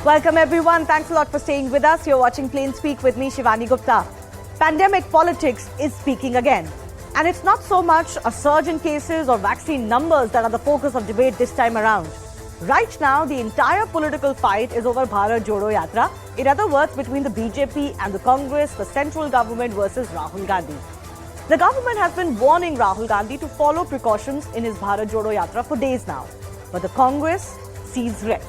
Welcome everyone. Thanks a lot for staying with us. You're watching Plain Speak with me, Shivani Gupta. Pandemic politics is speaking again. And it's not so much a surge in cases or vaccine numbers that are the focus of debate this time around. Right now, the entire political fight is over Bharat Jodo Yatra. In other words, between the BJP and the Congress, the central government versus Rahul Gandhi. The government has been warning Rahul Gandhi to follow precautions in his Bharat Jodo Yatra for days now. But the Congress sees red.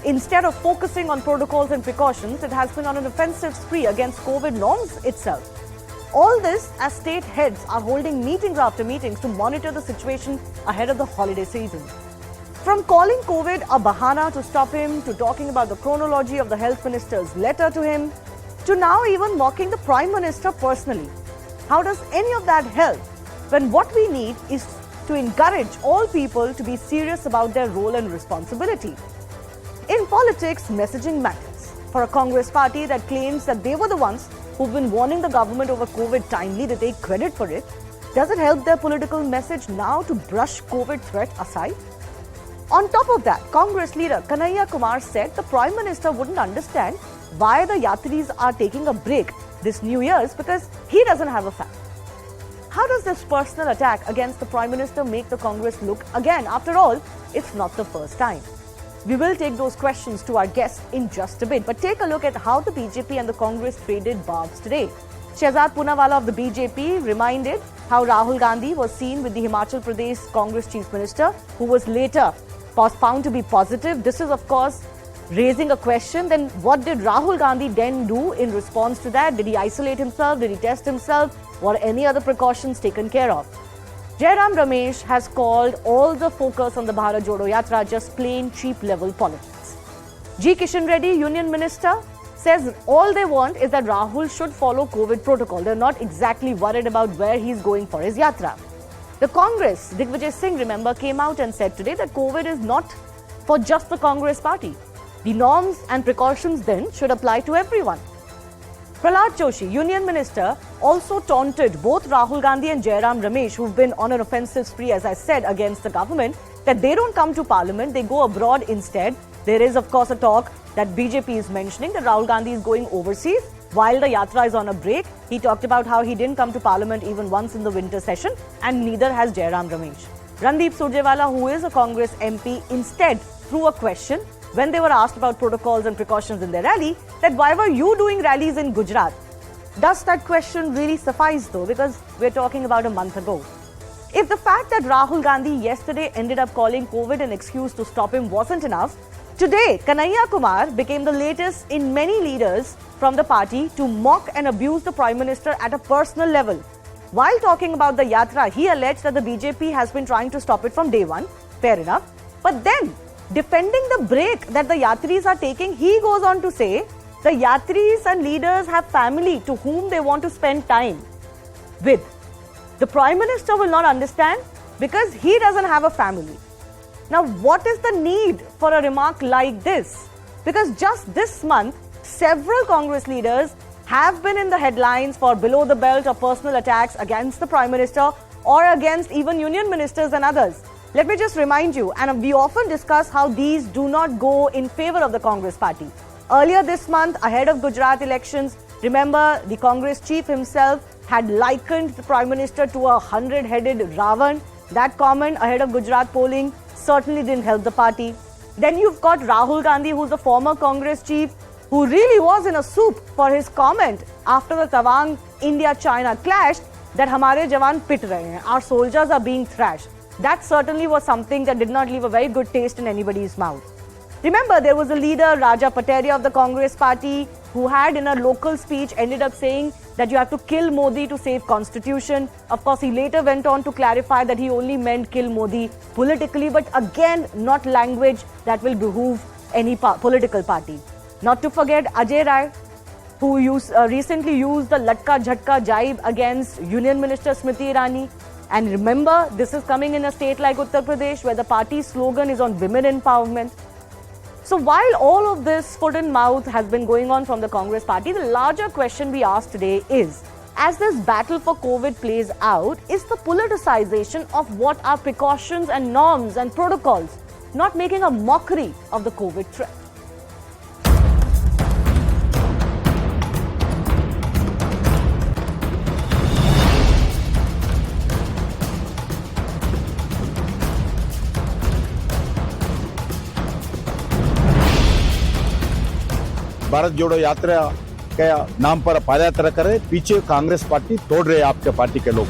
Instead of focusing on protocols and precautions, it has been on an offensive spree against COVID norms itself. All this as state heads are holding meetings after meetings to monitor the situation ahead of the holiday season. From calling COVID a bahana to stop him, to talking about the chronology of the health minister's letter to him, to now even mocking the Prime Minister personally. How does any of that help when what we need is to encourage all people to be serious about their role and responsibility? In politics, messaging matters. For a Congress party that claims that they were the ones who've been warning the government over COVID timely to take credit for it, does it help their political message now to brush COVID threat aside? On top of that, Congress leader Kanhaiya Kumar said the Prime Minister wouldn't understand why the Yatris are taking a break this New Year's because he doesn't have a family. How does this personal attack against the Prime Minister make the Congress look again? After all, it's not the first time. We will take those questions to our guests in just a bit. But take a look at how the BJP and the Congress traded barbs today. Shehzad Poonawalla of the BJP reminded how Rahul Gandhi was seen with the Himachal Pradesh Congress Chief Minister, who was later found to be positive. This is, of course, raising a question. Then what did Rahul Gandhi then do in response to that? Did he isolate himself? Did he test himself? Were any other precautions taken care of? Jairam Ramesh has called all the focus on the Bharat Jodo Yatra just plain cheap level politics. G. Kishan Reddy, Union Minister, says all they want is that Rahul should follow COVID protocol. They're not exactly worried about where he's going for his yatra. The Congress, Digvijay Singh, remember, came out and said today that COVID is not for just the Congress party. The norms and precautions then should apply to everyone. Prahlad Joshi, Union Minister, also taunted both Rahul Gandhi and Jairam Ramesh, who've been on an offensive spree, as I said, against the government, that they don't come to Parliament, they go abroad instead. There is, of course, a talk that BJP is mentioning that Rahul Gandhi is going overseas while the Yatra is on a break. He talked about how he didn't come to Parliament even once in the winter session, and neither has Jairam Ramesh. Randeep Surjewala, who is a Congress MP, instead threw a question when they were asked about protocols and precautions in their rally, that why were you doing rallies in Gujarat? Does that question really suffice though? Because we're talking about a month ago. If the fact that Rahul Gandhi yesterday ended up calling COVID an excuse to stop him wasn't enough, today Kanhaiya Kumar became the latest in many leaders from the party to mock and abuse the Prime Minister at a personal level. While talking about the Yatra, he alleged that the BJP has been trying to stop it from day one. Fair enough. But then, defending the break that the Yatris are taking, he goes on to say the Yatris and leaders have family to whom they want to spend time with. The Prime Minister will not understand because he doesn't have a family. Now, what is the need for a remark like this? Because just this month, several Congress leaders have been in the headlines for below the belt or personal attacks against the Prime Minister or against even union ministers and others. Let me just remind you, and we often discuss how these do not go in favor of the Congress party. Earlier this month, ahead of Gujarat elections, remember the Congress chief himself had likened the Prime Minister to a 100-headed Ravan. That comment ahead of Gujarat polling certainly didn't help the party. Then you've got Rahul Gandhi, who's the former Congress chief, who really was in a soup for his comment after the Tawang India-China clash that hamare jawan pit rahe hain, our soldiers are being thrashed. That certainly was something that did not leave a very good taste in anybody's mouth. Remember, there was a leader, Raja Pateria of the Congress party, who had in a local speech ended up saying that you have to kill Modi to save constitution. Of course, he later went on to clarify that he only meant kill Modi politically, but again, not language that will behoove any political party. Not to forget Ajay Rai, who recently used the Latka Jhatka jibe against Union Minister Smriti Irani. And remember, this is coming in a state like Uttar Pradesh where the party's slogan is on women empowerment. So while all of this foot and mouth has been going on from the Congress party, the larger question we ask today is, as this battle for COVID plays out, is the politicization of what are precautions and norms and protocols not making a mockery of the COVID threat? Bharat जोड़ो यात्रा के नाम पर पदयात्रा करे, पीछे Congress party तोड़ रहे हैं आपके पार्टी के लोग।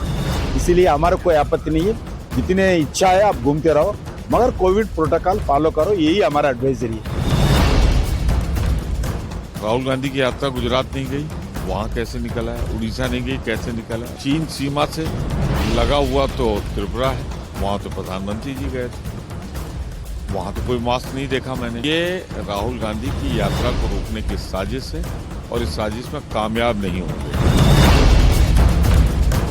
इसीलिए हमारा कोई आपत्ति नहीं है, जितने इच्छा है आप घूमते रहो, मगर कोविड प्रोटोकॉल फॉलो करो, यही हमारा एडवाइजरी है। राहुल गांधी की यात्रा गुजरात नहीं गई, वहां कैसे निकला है? उड़ीसा नहीं गई, कैसे निकला है? चीन सीमा से लगा हुआ तो त्रिपुरा है, वहां तो प्रधानमंत्री जी गए थे, वहां तो कोई मास्क नहीं देखा मैंने। ये राहुल गांधी की यात्रा को रोकने की साजिश है और इस साजिश में कामयाब नहीं होंगे।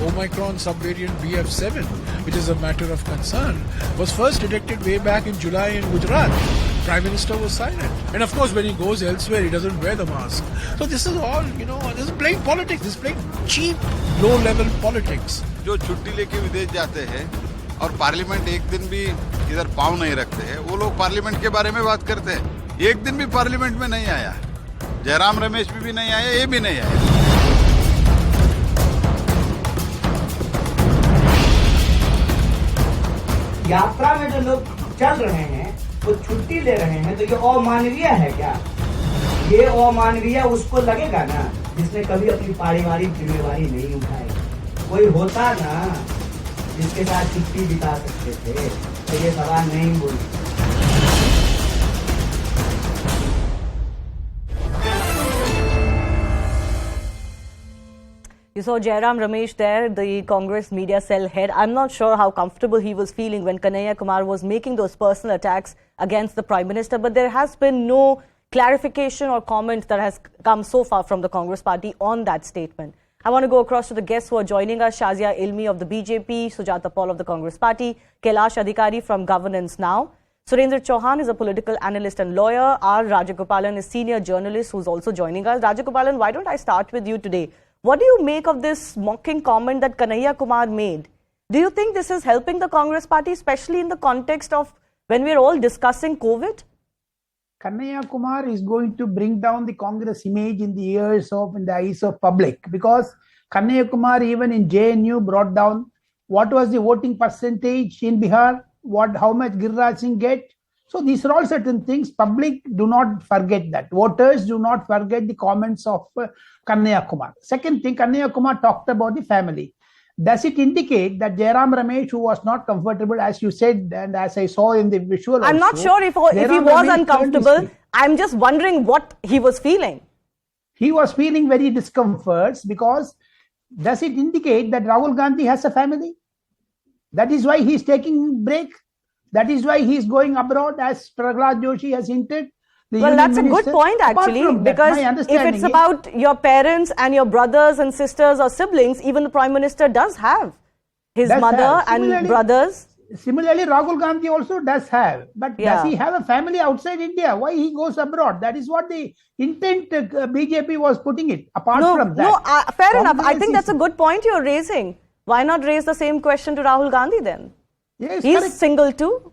Omicron subvariant BF7, which is a matter of concern, was first detected way back in July in Gujarat. Prime Minister was silent. And of course, when he goes elsewhere, he doesn't wear the mask. So this is all, this is playing politics. This is playing cheap, low-level politics. जो छुट्टी लेके विदेश जाते हैं और parliament एक दिन भी इधर पाँव नहीं रखते हैं, वो लोग पार्लियामेंट के बारे में बात करते हैं। एक दिन भी पार्लियामेंट में नहीं आया, जयराम रमेश भी नहीं आया, ये भी नहीं आया। यात्रा में जो लोग चल रहे हैं वो छुट्टी ले रहे हैं, तो ये अमानवीय है क्या? ये अमानवीय उसको लगेगा ना जिसने कभी अपनी पारिवारिक जिम्मेवारी नहीं उठाई। कोई होता ना जिसके साथ छुट्टी बिता सकते थे तो ये सवाल नहीं बोलते। You saw Jairam Ramesh there, the Congress media cell head. I'm not sure how comfortable he was feeling when Kanhaiya Kumar was making those personal attacks against the Prime Minister. But there has been no clarification or comment that has come so far from the Congress party on that statement. I want to go across to the guests who are joining us. Shazia Ilmi of the BJP, Sujata Paul of the Congress party, Kailash Adhikari from Governance Now. Surendra Chauhan is a political analyst and lawyer. R. Rajagopalan is senior journalist who's also joining us. Rajagopalan, why don't I start with you today? What do you make of this mocking comment that Kanhaiya Kumar made? Do you think this is helping the Congress party, especially in the context of when we're all discussing COVID? Kanhaiya Kumar is going to bring down the Congress image in the eyes of public, because Kanhaiya Kumar even in JNU brought down what was the voting percentage in Bihar, how much Giriraj Singh get. So these are all certain things. Public do not forget that. Voters do not forget the comments of Kanhaiya Kumar. Second thing, Kanhaiya Kumar talked about the family. Does it indicate that Jairam Ramesh, who was not comfortable, as you said, and as I saw in the visual I'm not sure if he was uncomfortable. I'm just wondering what he was feeling. He was feeling very discomfort, because does it indicate that Rahul Gandhi has a family? That is why he is taking break. That is why he is going abroad, as Prahlad Joshi has hinted. Well, that's a good point actually, because if it's about your parents and your brothers and sisters or siblings, even the Prime Minister does have his mother and brothers. Similarly, Rahul Gandhi also does have. But does he have a family outside India? Why he goes abroad? That is what the intent BJP was putting it. Apart from that. No, fair enough. I think that's a good point you're raising. Why not raise the same question to Rahul Gandhi then? Yes, he's correct. Single too.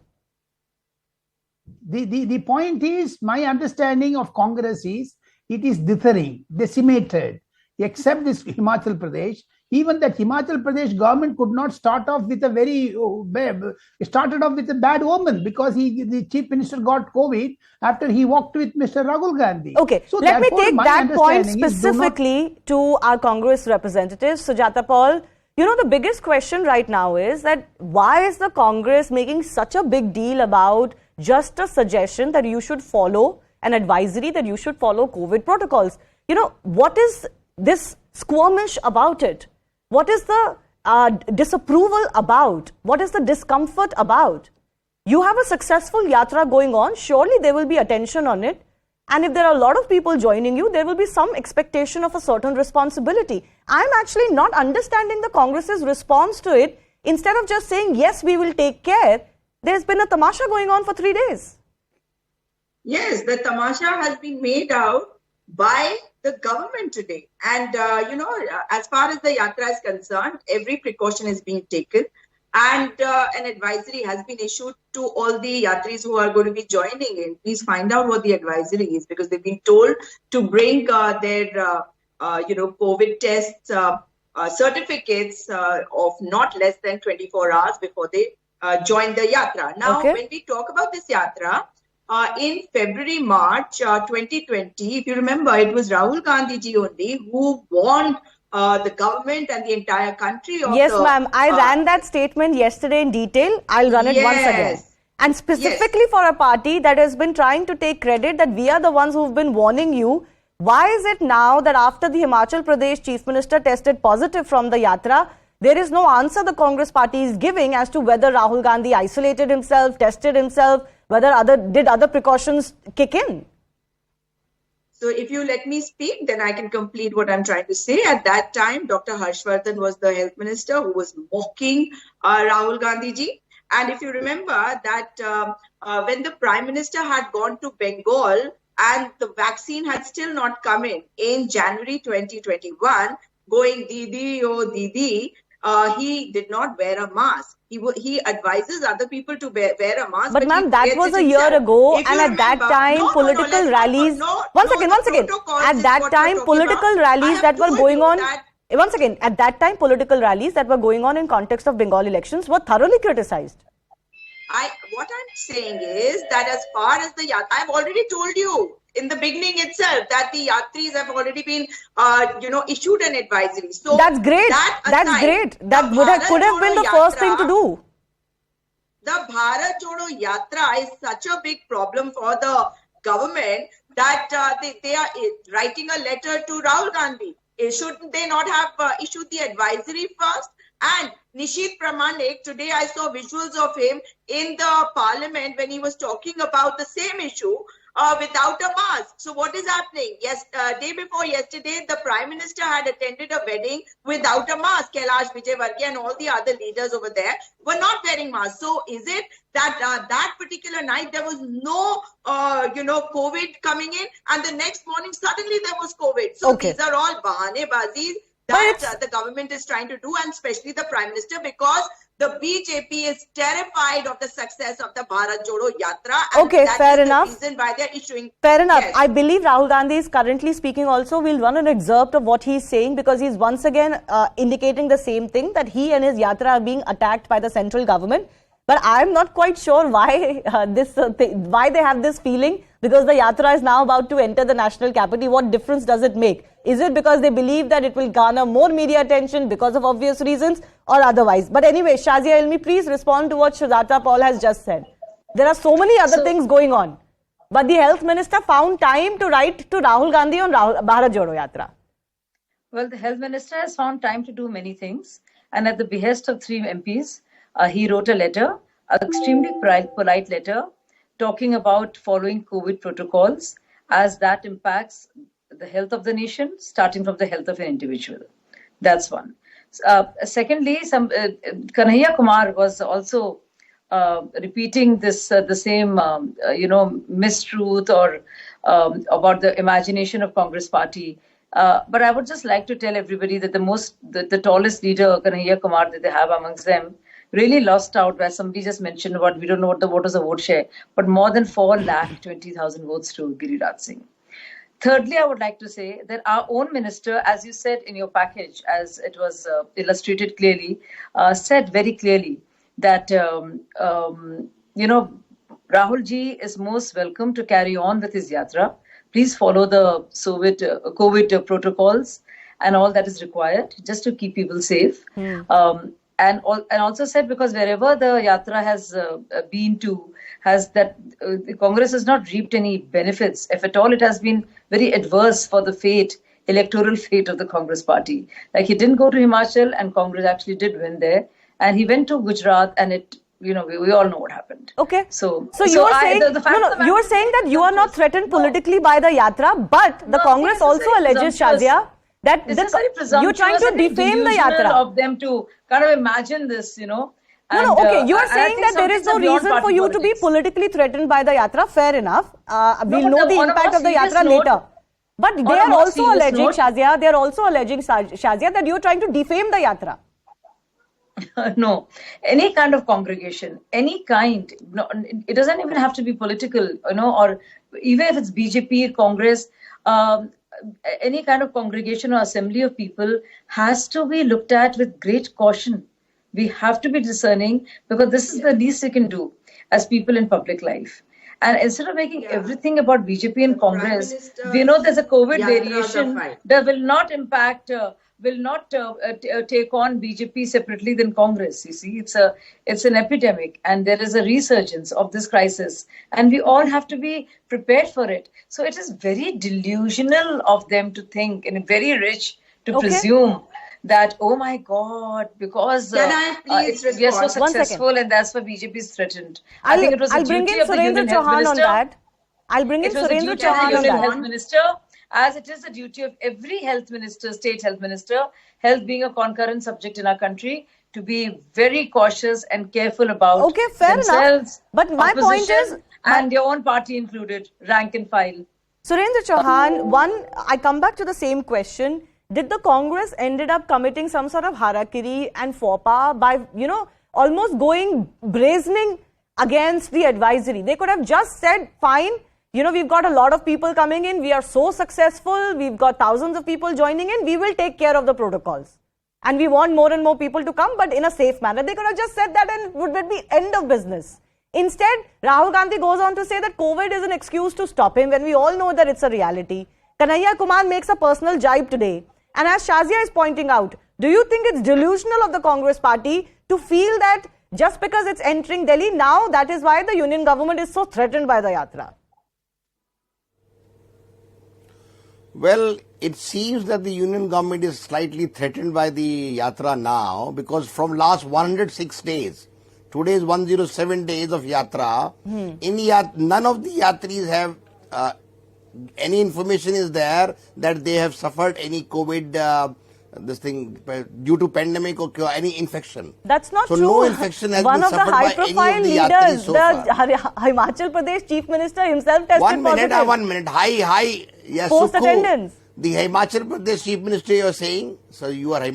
The point is, my understanding of Congress is, it is dithering, decimated, except this Himachal Pradesh. Even that Himachal Pradesh government could not start off with a bad omen, because the chief minister got COVID after he walked with Mr. Rahul Gandhi. Okay, so let me take that point specifically to our Congress representatives. Sujata Paul, the biggest question right now is that why is the Congress making such a big deal about just a suggestion that you should follow, an advisory that you should follow COVID protocols? What is this squirmish about it? What is the disapproval about? What is the discomfort about? You have a successful yatra going on. Surely there will be attention on it. And if there are a lot of people joining you, there will be some expectation of a certain responsibility. I'm actually not understanding the Congress's response to it. Instead of just saying, yes, we will take care, there's been a tamasha going on for 3 days. Yes, the tamasha has been made out by the government today. And, as far as the yatra is concerned, every precaution is being taken. And an advisory has been issued to all the yatris who are going to be joining in. Please find out what the advisory is, because they've been told to bring their, COVID tests certificates of not less than 24 hours before they join the yatra. Now, when we talk about this yatra, in February, March 2020, if you remember, it was Rahul Gandhi ji only who warned the government and the entire country of Yes, ma'am. I ran that statement yesterday in detail. I'll run it once again. And specifically for a party that has been trying to take credit that we are the ones who've been warning you, why is it now that after the Himachal Pradesh Chief Minister tested positive from the Yatra, there is no answer the Congress party is giving as to whether Rahul Gandhi isolated himself, tested himself, whether other precautions kick in? So if you let me speak, then I can complete what I'm trying to say. At that time, Dr. Harshvardhan was the health minister who was mocking Rahul Gandhi ji. And if you remember that when the Prime Minister had gone to Bengal and the vaccine had still not come in January 2021, going Didi, oh Didi, he did not wear a mask. He advises other people to wear a mask. But ma'am, that was a year ago, and at that time, political rallies. Once again. At that time, political rallies that were going on. Once again, at that time, political rallies that were going on in context of Bengal elections were thoroughly criticized. What I'm saying is that as far as the Yatra, I've already told you in the beginning itself that the Yatris have already been, issued an advisory. So that's great. That's great. That could have been the first thing to do. The Bharat Jodo Yatra is such a big problem for the government that they are writing a letter to Rahul Gandhi. Shouldn't they not have issued the advisory first? And Nishit Pramanik, today I saw visuals of him in the parliament when he was talking about the same issue without a mask. So what is happening? Yes, day before yesterday, the Prime Minister had attended a wedding without a mask. Kailash Vijayvargiya and all the other leaders over there were not wearing masks. So is it that that particular night there was no, COVID coming in, and the next morning suddenly there was COVID? So these are all bahanebazis that the government is trying to do, and especially the Prime Minister, because the BJP is terrified of the success of the Bharat Jodo Yatra. And fair enough. The reason why they're issuing. Fair enough. Yes. I believe Rahul Gandhi is currently speaking also. We'll run an excerpt of what he's saying, because he's once again indicating the same thing, that he and his Yatra are being attacked by the central government. But I'm not quite sure why why they have this feeling, because the Yatra is now about to enter the national capital. What difference does it make? Is it because they believe that it will garner more media attention because of obvious reasons, or otherwise? But anyway, Shazia Ilmi, please respond to what Shazata Paul has just said. There are so many other things going on. But the health minister found time to write to Rahul Gandhi on Bharat Jodo Yatra. Well, the health minister has found time to do many things. And at the behest of 3 MPs, he wrote a letter, an extremely polite letter, talking about following COVID protocols, as that impacts the health of the nation, starting from the health of an individual. That's one. Secondly, Kanhaiya Kumar was also repeating this the same mistruth or about the imagination of Congress party. But I would just like to tell everybody that the tallest leader, Kanhaiya Kumar, that they have amongst them, really lost out, where somebody just mentioned about we don't know what the voters of vote share, but more than 4,20,000 votes to Giriraj Singh. Thirdly, I would like to say that our own minister, as you said in your package, as it was illustrated clearly, said very clearly that, Rahul ji is most welcome to carry on with his yatra. Please follow the COVID protocols and all that is required just to keep people safe. And also said, because wherever the yatra has been to, the Congress has not reaped any benefits. If at all, it has been very adverse for the electoral fate of the Congress party. Like, he didn't go to Himachal, and Congress actually did win there. And he went to Gujarat, and we all know what happened. Okay. So you are saying you are saying that you are not threatened politically by the yatra, but the Congress also alleges, Shazia, that you're trying to defame the yatra. Of them to kind of imagine this, You are saying that there is no reason for you to be politically threatened by the yatra. Fair enough. We'll know the impact of the yatra later. But they are also alleging, Shazia, that you're trying to defame the yatra. No, any kind of congregation, any kind, no, it doesn't even have to be political, or even if it's BJP, Congress, any kind of congregation or assembly of people has to be looked at with great caution. We have to be discerning, because this is the least we can do as people in public life. And instead of making everything about BJP and Congress, Minister we know there's a COVID Yatra variation Dafai. that will not impact, will not take on BJP separately than Congress. You see, it's an epidemic, and there is a resurgence of this crisis, and we all have to be prepared for it. So it is very delusional of them to think, and very rich to presume that, oh my God, because Can I please we are so respond? successful and that's why BJP is threatened. I'll, I think it was I'll the bring duty in of the Surendra Union Health Chauhan on Minister. that. I'll bring in It was the Surendra duty of the Chauhan on Union that. Health Minister, as it is the duty of every health minister, state health minister, health being a concurrent subject in our country, to be very cautious and careful about fair themselves, enough. But my point is, and their own party included, rank and file. Surendra Chauhan, I come back to the same question. Did the Congress ended up committing some sort of harakiri and faux pas by, almost going brazening against the advisory? They could have just said, fine, we've got a lot of people coming in. We are so successful. We've got thousands of people joining in. We will take care of the protocols. And we want more and more people to come, but in a safe manner. They could have just said that and would be end of business. Instead, Rahul Gandhi goes on to say that COVID is an excuse to stop him when we all know that it's a reality. Kanhaiya Kumar makes a personal jibe today. And as Shazia is pointing out, do you think it's delusional of the Congress party to feel that just because it's entering Delhi, now that is why the union government is so threatened by the Yatra? Well, it seems that the union government is slightly threatened by the Yatra now, because from last 106 days, today is 107 days of Yatra, none of the Yatris have any information is there that they have suffered any COVID due to pandemic or any infection. That's not so true. No infection has One been of the suffered by any high-profile of the leaders, Yatris so far. the Himachal Pradesh Chief Minister himself tested positive. 1 minute. Hi. Yes, Post attendance. The Himachal Pradesh Chief Minister you are saying, so you are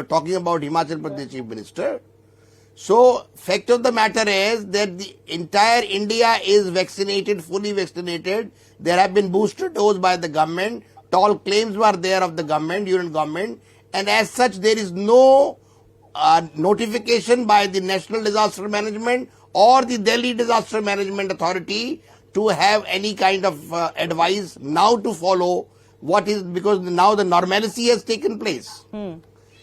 talking about Himachal Pradesh Chief Minister. So, fact of the matter is that the entire India is vaccinated, fully vaccinated. There have been booster doses by the government. All claims were there of the government, union government. And as such, there is no notification by the National Disaster Management or the Delhi Disaster Management Authority to have any kind of advice now to follow because now the normalcy has taken place.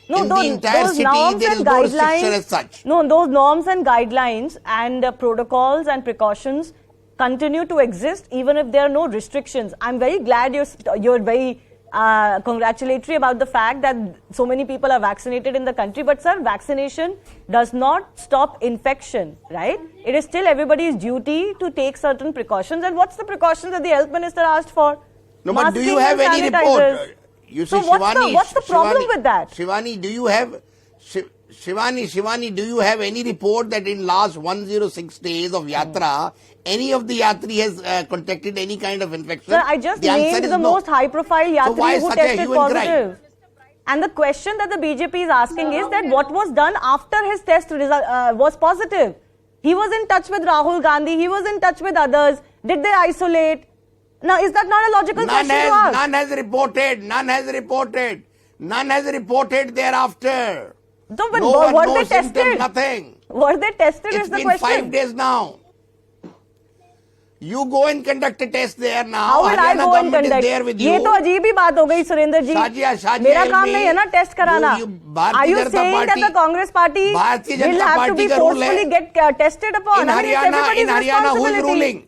No, in the entire city, there is no restriction as such. No, those norms and guidelines and protocols and precautions continue to exist even if there are no restrictions. I'm very glad you're very congratulatory about the fact that so many people are vaccinated in the country. But sir, vaccination does not stop infection, right? It is still everybody's duty to take certain precautions. And what's the precautions that the health minister asked for? No, but do you have any report? You see, so what's the problem with that? Shivani, do you have any report that in last 106 days of Yatra, any of the Yatri has contracted any kind of infection? Sir, I just named the most high-profile Yatri who tested positive. And the question that the BJP is asking is that what was done after his test was positive? He was in touch with Rahul Gandhi. He was in touch with others. Did they isolate? Now, is that not a logical question to ask? None has reported thereafter. No, but were they tested? Nothing. Were they tested is the question. It's been 5 days now. You go and conduct a test there now. How will I go and conduct? ये तो अजीब ही बात हो गई सुरेंद्र जी. मेरा काम नहीं है ना टेस्ट कराना. Are you saying that the Congress party will have to be forcefully get tested upon? In Haryana, who is ruling?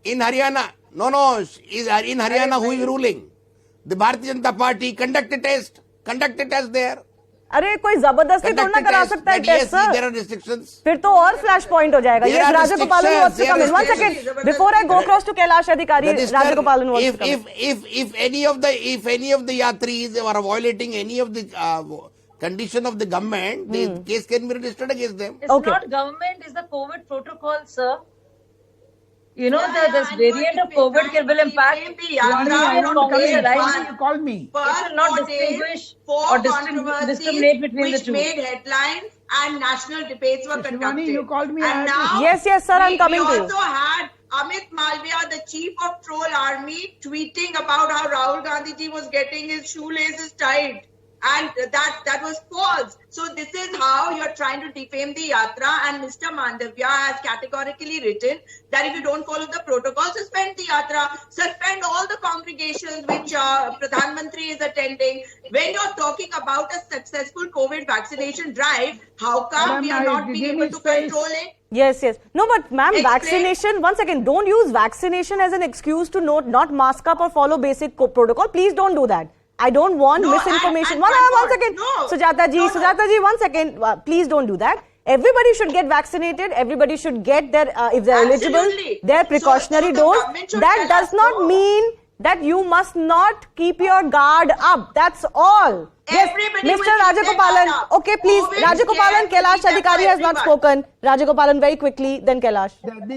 In Haryana, in Haryana, who is ruling? The Bharatiya Janata Party. Conduct a test there. अरे कोई जबरदस्ती थोड़ा ना करा सकता है test sir. फिर तो और फ्लैश पॉइंट हो जाएगा. ये Rajagopalan wants to come in. 1 second before I go across to Kailash Adhikari, Rajagopalan wants to come in. If any of the Yatris are violating any of the condition of the government, the case can be registered against them. It's not government, it's the COVID protocol, sir. You know, this variant of COVID will impact You called me. It will not distinguish or discriminate between the two. Which made headlines and national debates were conducted. You called me. And now, yes, sir, I'm coming to we you. also had Amit Malviya, the chief of troll army, tweeting about how Rahul Gandhi ji was getting his shoelaces tied and that was false. So this is how you're trying to defame the yatra, and Mr. Mandavya has categorically written that if you don't follow the protocol, suspend the yatra, suspend all the congregations which Pradhan Mantri is attending. When you're talking about a successful COVID vaccination drive, how come we are not being able to control it? Yes, yes. No, but ma'am, Explain. vaccination, once again, don't use vaccination as an excuse to not mask up or follow basic protocol. Please don't do that. I don't want misinformation. One second. No. Sujata ji, 1 second. Please don't do that. Everybody should get vaccinated. Everybody should get their, if they're eligible, their precautionary dose. That does not mean that you must not keep your guard up. That's all. Yes, Everybody Mr. will keep their Rajagopalan. guard up. Okay, please. COVID Rajagopalan, care Kailash will be Adhikari has not everyone. spoken. Rajagopalan, very quickly, then Kailash.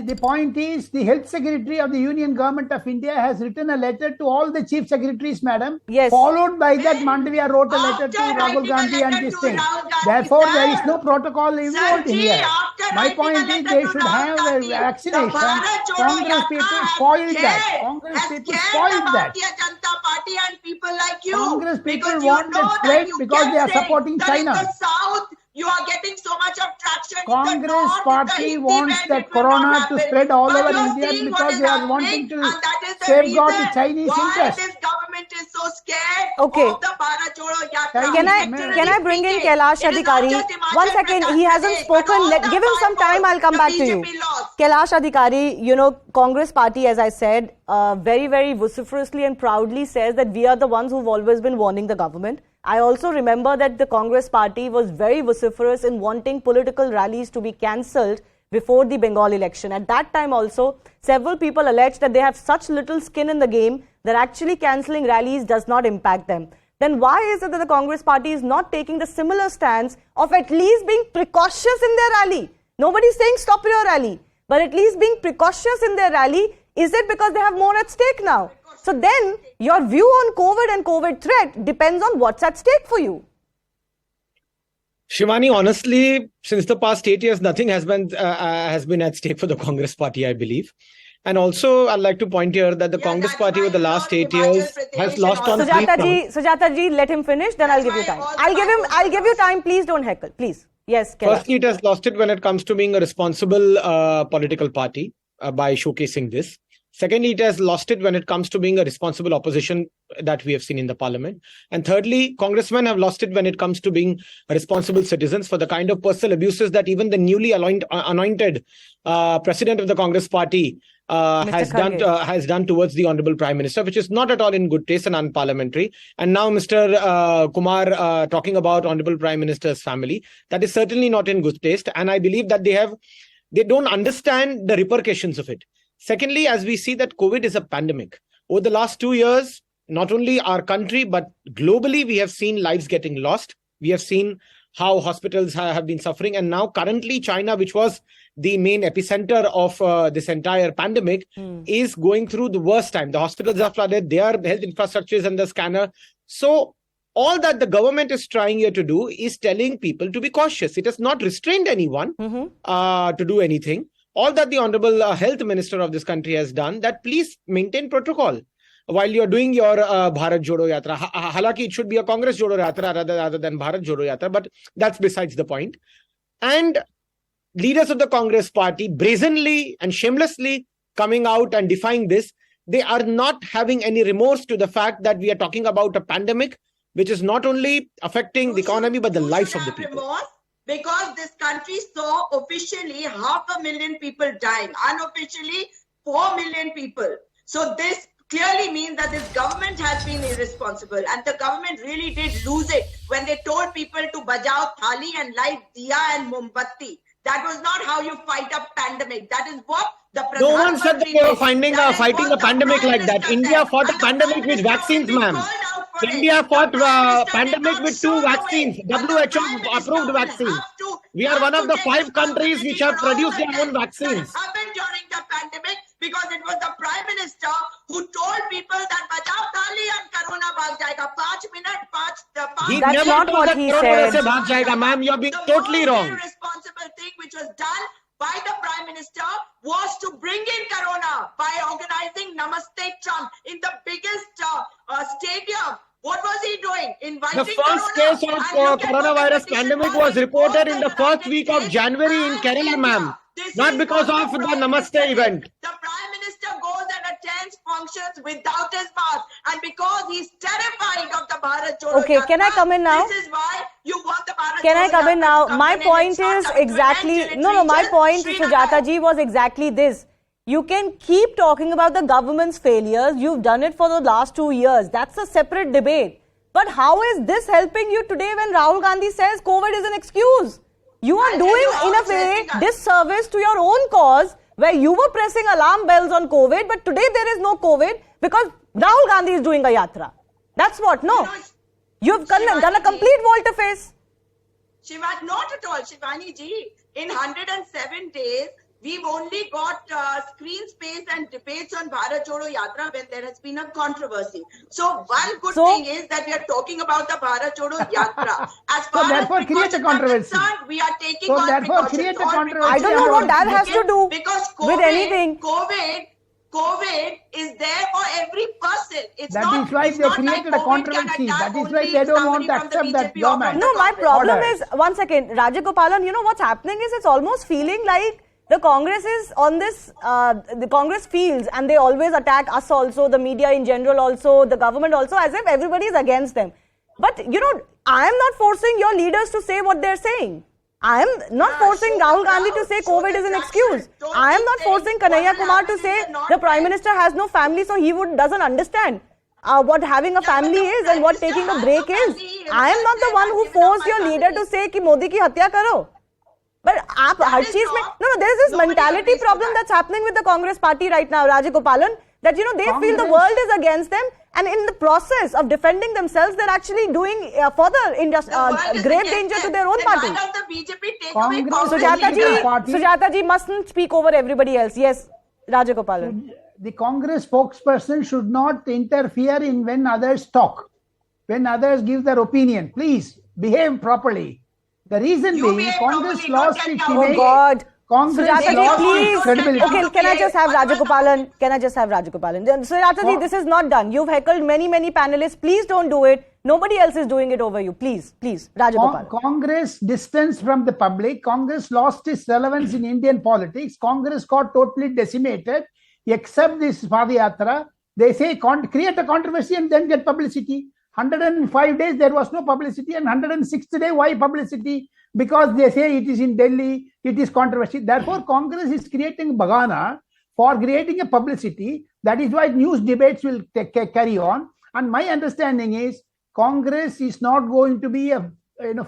The point is, the Health Secretary of the Union Government of India has written a letter to all the Chief Secretaries, madam. Yes. Followed by that, Mandavya wrote a letter to After Rahul writing a Gandhi and letter this to thing. Rahul Gandhi, Therefore, there is sir. no protocol involved in Sir, here. after My writing point a is, letter they to should Rahul have a Gandhi, vaccination. the Bharat Jodo Congress Yatra people has spoiled that. scared- Congress has people scared spoiled the that. Bharatiya Janata Party and people like you. Congress people Because want you know it that spread you because kept they are saying supporting that China. in the south, you are getting so much of traction. in the Congress north, in the party Hindi wants belt, that it will not corona to happen. spread all But over you're India seeing because what is they are happening, wanting to and that is the safeguard the reason Chinese why interest. this government is so scared Okay. of the Bharat Jodo Yatra. Can I bring in Literally Kailash speaking, it is not Adhikari? just Himachal 1 second, Pradesh, he hasn't but spoken. all the Give him some five time, I'll come the back to you. BJP lost. Kailash Adhikari, you know, Congress party, as I said, very, very vociferously and proudly says that we are the ones who've always been warning the government. I also remember that the Congress party was very vociferous in wanting political rallies to be cancelled before the Bengal election. At that time also, several people alleged that they have such little skin in the game that actually cancelling rallies does not impact them. Then why is it that the Congress party is not taking the similar stance of at least being precautious in their rally? Nobody's saying stop your rally, but at least being precautious in their rally. Is it because they have more at stake now? So then your view on COVID and COVID threat depends on what's at stake for you. Shivani, honestly, since the past 8 years, nothing has been at stake for the Congress party, I believe. And also, I'd like to point here that the Congress party over the last 8 years has lost on three fronts. Sujata ji, let him finish, then I'll give you time. I'll give you time. Please don't heckle. Please. Yes, Kailash. Firstly, it has lost it when it comes to being a responsible political party by showcasing this. Secondly, it has lost it when it comes to being a responsible opposition that we have seen in the parliament. And thirdly, congressmen have lost it when it comes to being responsible citizens for the kind of personal abuses that even the newly anointed president of the Congress party has done towards the Honorable Prime Minister, which is not at all in good taste and unparliamentary. And now Mr. Kumar talking about Honorable Prime Minister's family, that is certainly not in good taste. And I believe that they don't understand the repercussions of it. Secondly, as we see that COVID is a pandemic, over the last 2 years, not only our country, but globally, we have seen lives getting lost. We have seen how hospitals have been suffering. And now currently China, which was the main epicenter of this entire pandemic, is going through the worst time. The hospitals are flooded, their health infrastructure is under scanner. So all that the government is trying here to do is telling people to be cautious. It has not restrained anyone to do anything. All that the Honorable Health Minister of this country has done, that please maintain protocol while you're doing your Bharat Jodo Yatra. Halaki, it should be a Congress Jodo Yatra rather than Bharat Jodo Yatra, but that's besides the point. And leaders of the Congress party brazenly and shamelessly coming out and defying this, they are not having any remorse to the fact that we are talking about a pandemic which is not only affecting the economy but the lives of the people. Because this country saw officially 500,000 people dying, unofficially 4 million people. So this clearly means that this government has been irresponsible, and the government really did lose it when they told people to bajao thali and light diya and mombatti. That was not how you fight a pandemic. That is what the Pradhan No one said that they were fighting a pandemic like that. India fought a pandemic with vaccines, ma'am. India fought a pandemic with 2 vaccines, WHO-approved vaccines. We are one of the 5 countries which have produced their own vaccines. That happened during the pandemic because it was the Prime Minister who told people that bajao thali and corona bhag jayega. 5 minutes, He That's never not told what that he corona said. se bhag jayega, ma'am. You are being totally The wrong. most irresponsible thing which was done by the Prime Minister was to bring in corona by organizing Namaste Trump in the biggest stadium What was he doing? Inviting The first corona. case of And look at what the coronavirus petition pandemic was was reported both in the the first United week of States January in and Kerala, India. ma'am. This Not is because not of the the Prime Namaste Minister event. did. The Prime Minister goes and attends functions without his mask, and because he's terrifying of the Bharat Jodo Okay, can I Yatra, come in now? This is why you want the Bharat Can I Jodo come in Yatra now? to come My in and point start is coming to an exactly, end till it no, my reaches point, Srinagar. Sujata ji, was exactly this. You can keep talking about the government's failures. You've done it for the last 2 years. That's a separate debate. But how is this helping you today when Rahul Gandhi says COVID is an excuse? You are doing, in a way, disservice to your own cause where you were pressing alarm bells on COVID, but today there is no COVID because Rahul Gandhi is doing a yatra. That's what, no? You've done a complete volte-face. Not at all, Shivani ji. In 107 days, we've only got screen space and debates on Bharat Jodo Yatra when there has been a controversy. So one good thing is that we are talking about the Bharat Jodo Yatra. As far as therefore create a controversy. concerned, we are taking So all therefore precautions. create a all controversy. I don't know what that has to do because with anything. COVID is there for every person. It's That not, is why it's they not created like a COVID controversy. can attack That is only why they don't want somebody to from the accept that BJP or from government. the No, my problem order. is, one second, Rajagopalan, you know what's happening is it's almost feeling like the Congress is on this, the Congress feels, and they always attack us also, the media in general also, the government also, as if everybody is against them. But, you know, I am not forcing your leaders to say what they're saying. I am not forcing Rahul Gandhi to say COVID is an excuse. I am not forcing Kanhaiya Kumar to say the Prime Minister has no family, so he doesn't understand what having a family is and what taking a break is. I am not the one who forced your leader to say कि मोदी की हत्या करो. But आप हर चीज में there is this mentality problem that's happening with the Congress party right now, Rajagopalan, that you know they feel the world is against them, and in the process of defending themselves, they're actually doing further grave danger to their own party. Sujata ji mustn't speak over everybody else. Yes, Rajagopalan. The Congress spokesperson should not interfere in when others talk, when others give their opinion. Please behave properly. The reason being, Congress lost its image. Oh God. Congress Sujata ji, lost please. its credibility. Okay, can I just have Rajagopalan? Sujata ji, this is not done. You've heckled many panelists. Please don't do it. Nobody else is doing it over you. Please, Rajagopalan. Congress distanced from the public. Congress lost its relevance in Indian politics. Congress got totally decimated. Except this Padayatra, they say create a controversy and then get publicity. 105 days there was no publicity, and 106th day why publicity? Because they say it is in Delhi, it is controversy. Therefore, Congress is creating bagana for creating a publicity. That is why news debates will carry on. And my understanding is Congress is not going to be a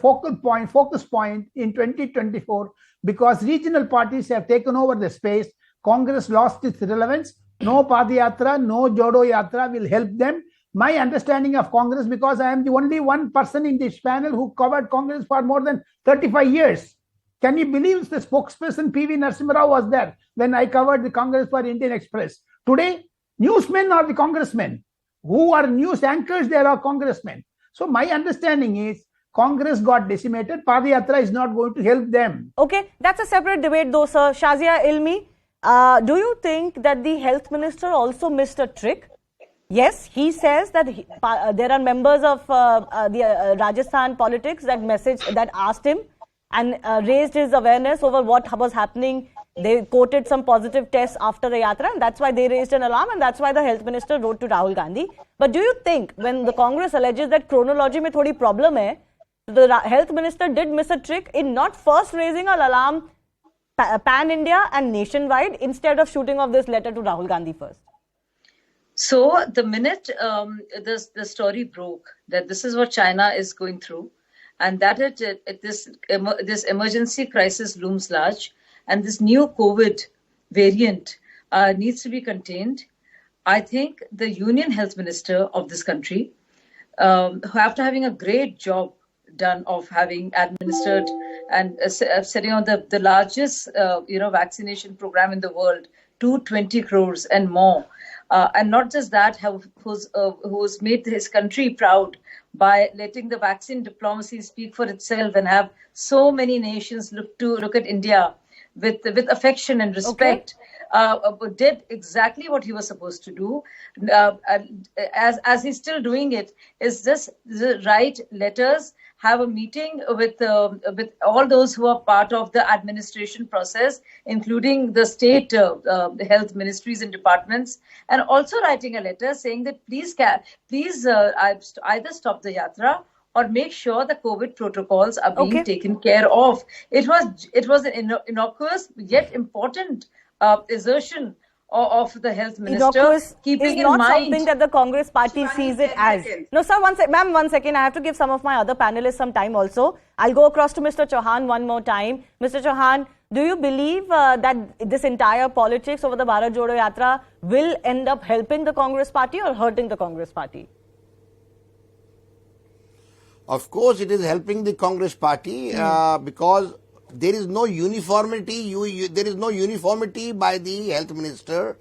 focus point in 2024 because regional parties have taken over the space. Congress lost its relevance. No Padayatra, no Jodo Yatra will help them. My understanding of Congress, because I am the only one person in this panel who covered Congress for more than 35 years. Can you believe the spokesperson P.V. Narasimha Rao was there when I covered the Congress for Indian Express? Today, newsmen are the congressmen. Who are news anchors? There are congressmen. So my understanding is Congress got decimated. Padayatra is not going to help them. Okay, that's a separate debate though, sir. Shazia Ilmi, do you think that the health minister also missed a trick? Yes, he says that there are members of the Rajasthan politics that asked him and raised his awareness over what was happening. They quoted some positive tests after the yatra, and that's why they raised an alarm, and that's why the health minister wrote to Rahul Gandhi. But do you think when the Congress alleges that chronology mein thodi problem hai, the health minister did miss a trick in not first raising an alarm pan-India and nationwide instead of shooting off this letter to Rahul Gandhi first? So the minute the story broke that this is what China is going through, and that this emergency crisis looms large, and this new COVID variant needs to be contained, I think the Union Health Minister of this country, after having a great job done of having administered and setting on the largest vaccination program in the world, 220 crores and more. And not just that, who's made his country proud by letting the vaccine diplomacy speak for itself and have so many nations look at India with affection and respect, did exactly what he was supposed to do, as he's still doing it, is just write letters, have a meeting with all those who are part of the administration process, including the state health ministries and departments, and also writing a letter saying that please either stop the yatra or make sure the COVID protocols are being taken care of. It was an innocuous yet important assertion of the health minister, keeping in not mind something that the Congress party sees it as. No, sir, ma'am, 1 second. I have to give some of my other panelists some time also. I'll go across to Mr. Chauhan one more time. Mr. Chauhan, do you believe that this entire politics over the Bharat Jodo Yatra will end up helping the Congress party or hurting the Congress party? Of course, it is helping the Congress party because there is no uniformity. There is no uniformity by the health minister.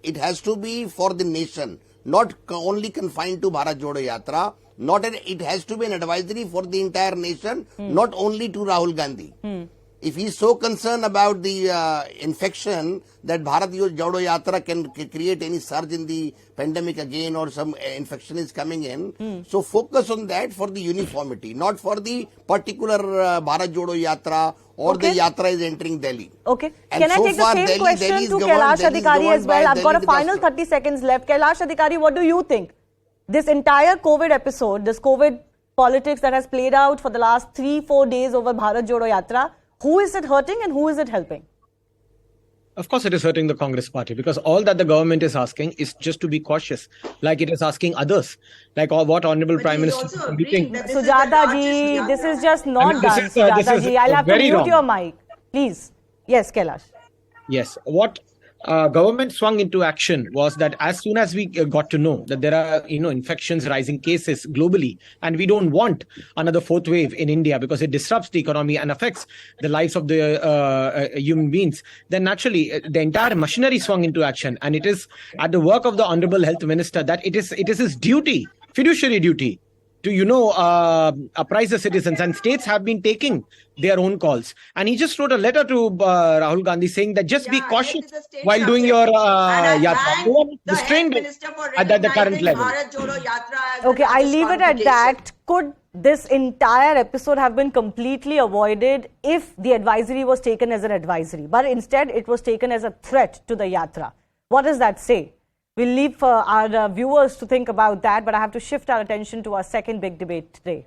It has to be for the nation, not only confined to Bharat Jodo Yatra. It has to be an advisory for the entire nation, not only to Rahul Gandhi. If he is so concerned about the infection that Bharat Jodo Yatra can create any surge in the pandemic again or some infection is coming in, so focus on that for the uniformity, not for the particular Bharat Jodo Yatra or the Yatra is entering Delhi. Okay. And can I take the same question to Kailash Adhikari as well? I've got a final 30 seconds left. Kailash Adhikari, what do you think? This entire COVID episode, this COVID politics that has played out for the last 3-4 days over Bharat Jodo Yatra, who is it hurting and who is it helping? Of course, it is hurting the Congress party because all that the government is asking is just to be cautious, like it is asking others, like what Honorable Prime Minister is speaking. Sujata ji, this is just not done. Sujata ji, I'll have to mute your mic. Please. Yes, Kailash. Yes. What government swung into action was that as soon as we got to know that there are infections, rising cases globally, and we don't want another fourth wave in India because it disrupts the economy and affects the lives of the human beings, then naturally the entire machinery swung into action, and it is at the work of the Honorable Health Minister that it is his duty, fiduciary duty, to apprise the citizens, and states have been taking their own calls. And he just wrote a letter to Rahul Gandhi saying that just be cautious while doing your yatra. Don't restrain it at the current level. Okay, I'll leave it at that. Could this entire episode have been completely avoided if the advisory was taken as an advisory, but instead it was taken as a threat to the yatra? What does that say? We'll leave for our viewers to think about that, but I have to shift our attention to our second big debate today.